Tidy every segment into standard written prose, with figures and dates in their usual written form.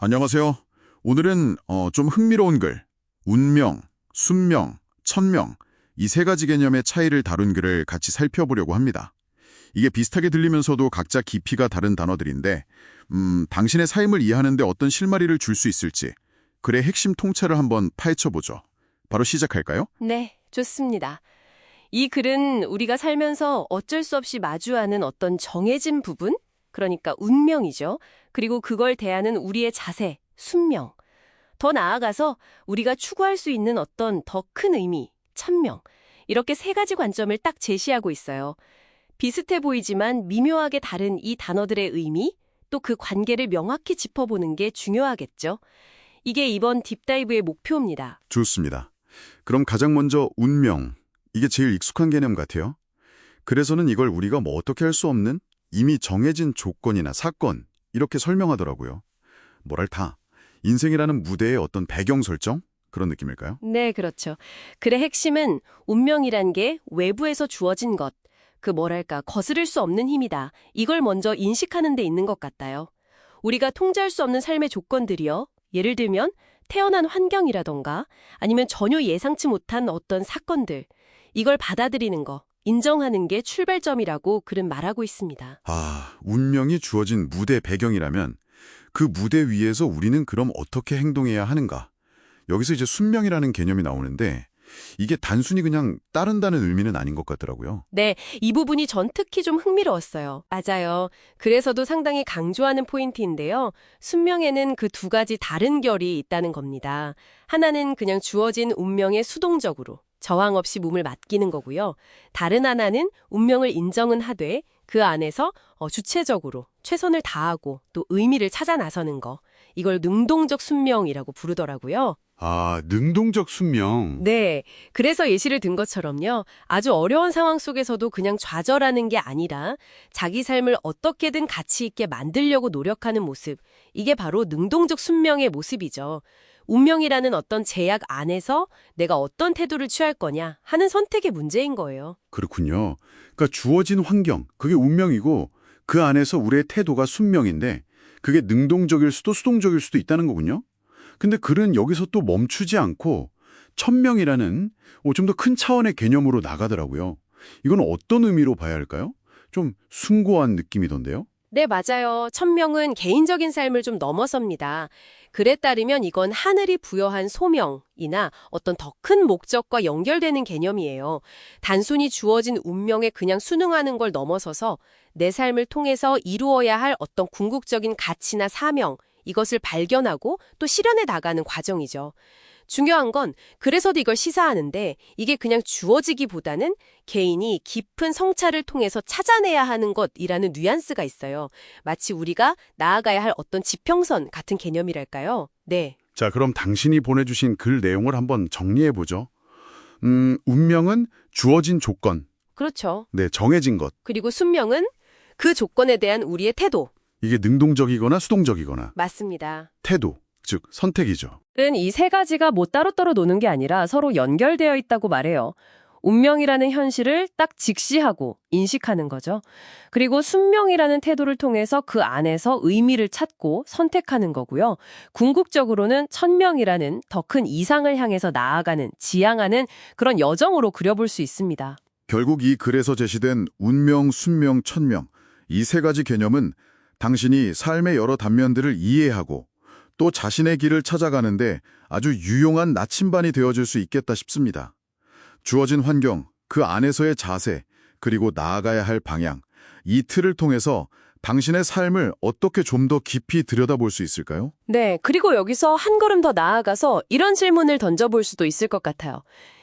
안녕하세요. 오늘은 좀 흥미로운 글, 운명, 순명, 천명, 이 세 가지 개념의 차이를 다룬 글을 같이 살펴보려고 합니다. 이게 비슷하게 들리면서도 각자 깊이가 다른 단어들인데, 당신의 삶을 이해하는 데 어떤 실마리를 줄 수 있을지, 글의 핵심 통찰을 한번 파헤쳐보죠. 바로 시작할까요? 네, 좋습니다. 이 글은 우리가 살면서 어쩔 수 없이 마주하는 어떤 정해진 부분, 그러니까 운명이죠. 그리고 그걸 대하는 우리의 자세, 순명. 더 나아가서 우리가 추구할 수 있는 어떤 더 큰 의미, 천명. 이렇게 세 가지 관점을 딱 제시하고 있어요. 비슷해 보이지만 미묘하게 다른 이 단어들의 의미, 또 그 관계를 명확히 짚어보는 게 중요하겠죠. 이게 이번 딥다이브의 목표입니다. 좋습니다. 그럼 가장 먼저 운명, 이게 제일 익숙한 개념 같아요. 그래서는 이걸 우리가 뭐 어떻게 할 수 없는 이미 정해진 조건이나 사건, 이렇게 설명하더라고요. 뭐랄까, 인생이라는 무대의 어떤 배경 설정? 그런 느낌일까요? 네, 그렇죠. 글의 핵심은 운명이란 게 외부에서 주어진 것, 뭐랄까, 거스를 수 없는 힘이다. 이걸 먼저 인식하는 데 있는 것 같아요. 우리가 통제할 수 없는 삶의 조건들이요. 예를 들면 태어난 환경이라던가 아니면 전혀 예상치 못한 어떤 사건들. 이걸 받아들이는 거, 인정하는 게 출발점이라고 글은 말하고 있습니다. 운명이 주어진 무대 배경이라면 그 무대 위에서 우리는 그럼 어떻게 행동해야 하는가? 여기서 이제 순명이라는 개념이 나오는데 이게 단순히 그냥 따른다는 의미는 아닌 것 같더라고요. 네, 이 부분이 전 특히 좀 흥미로웠어요. 맞아요. 그래서도 상당히 강조하는 포인트인데요. 순명에는 그 두 가지 다른 결이 있다는 겁니다. 하나는 그냥 주어진 운명에 수동적으로, 저항 없이 몸을 맡기는 거고요. 다른 하나는 운명을 인정은 하되 그 안에서 주체적으로 최선을 다하고 또 의미를 찾아 나서는 거. 이걸 능동적 순명이라고 부르더라고요. 능동적 순명. 네, 그래서 예시를 든 것처럼요. 아주 어려운 상황 속에서도 그냥 좌절하는 게 아니라 자기 삶을 어떻게든 가치 있게 만들려고 노력하는 모습. 이게 바로 능동적 순명의 모습이죠. 운명이라는 어떤 제약 안에서 내가 어떤 태도를 취할 거냐 하는 선택의 문제인 거예요. 그렇군요. 그러니까 주어진 환경, 그게 운명이고 그 안에서 우리의 태도가 순명인데 그게 능동적일 수도 수동적일 수도 있다는 거군요. 근데 글은 여기서 또 멈추지 않고 천명이라는 좀 더 큰 차원의 개념으로 나가더라고요. 이건 어떤 의미로 봐야 할까요? 좀 숭고한 느낌이던데요? 네, 맞아요. 천명은 개인적인 삶을 좀 넘어섭니다. 글에 따르면 이건 하늘이 부여한 소명이나 어떤 더 큰 목적과 연결되는 개념이에요. 단순히 주어진 운명에 그냥 순응하는 걸 넘어서서 내 삶을 통해서 이루어야 할 어떤 궁극적인 가치나 사명, 이것을 발견하고 또 실현해 나가는 과정이죠. 중요한 건 그래서도 이걸 시사하는데 이게 그냥 주어지기보다는 개인이 깊은 성찰을 통해서 찾아내야 하는 것이라는 뉘앙스가 있어요. 마치 우리가 나아가야 할 어떤 지평선 같은 개념이랄까요? 네. 자, 그럼 당신이 보내주신 글 내용을 한번 정리해보죠. 운명은 주어진 조건, 그렇죠. 네, 정해진 것. 그리고 순명은 그 조건에 대한 우리의 태도. 이게 능동적이거나 수동적이거나 맞습니다. 태도, 즉 선택이죠. 이 세 가지가 뭐 따로따로 노는 게 아니라 서로 연결되어 있다고 말해요. 운명이라는 현실을 딱 직시하고 인식하는 거죠. 그리고 순명이라는 태도를 통해서 그 안에서 의미를 찾고 선택하는 거고요. 궁극적으로는 천명이라는 더 큰 이상을 향해서 나아가는, 지향하는 그런 여정으로 그려볼 수 있습니다. 결국 이 글에서 제시된 운명, 순명, 천명, 이 세 가지 개념은 당신이 삶의 여러 단면들을 이해하고 또 자신의 길을 찾아가는데 아주 유용한 나침반이 되어줄 수 있겠다 싶습니다. 주어진 환경, 그 안에서의 자세, 그리고 나아가야 할 방향, 이 틀을 통해서 당신의 삶을 어떻게 좀 더 깊이 들여다볼 수 있을까요? 네, 그리고 여기서 한 걸음 더 나아가서 이런 질문을 던져볼 수도 있을 것 같아요.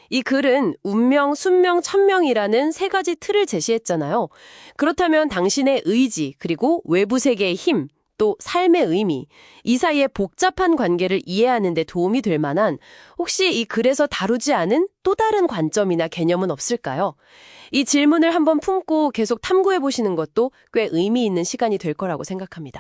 이 글은 운명, 순명, 천명이라는 세 가지 틀을 제시했잖아요. 그렇다면 당신의 의지, 그리고 외부 세계의 힘, 또 삶의 의미, 이 사이의 복잡한 관계를 이해하는 데 도움이 될 만한 혹시 이 글에서 다루지 않은 또 다른 관점이나 개념은 없을까요? 이 질문을 한번 품고 계속 탐구해 보시는 것도 꽤 의미 있는 시간이 될 거라고 생각합니다.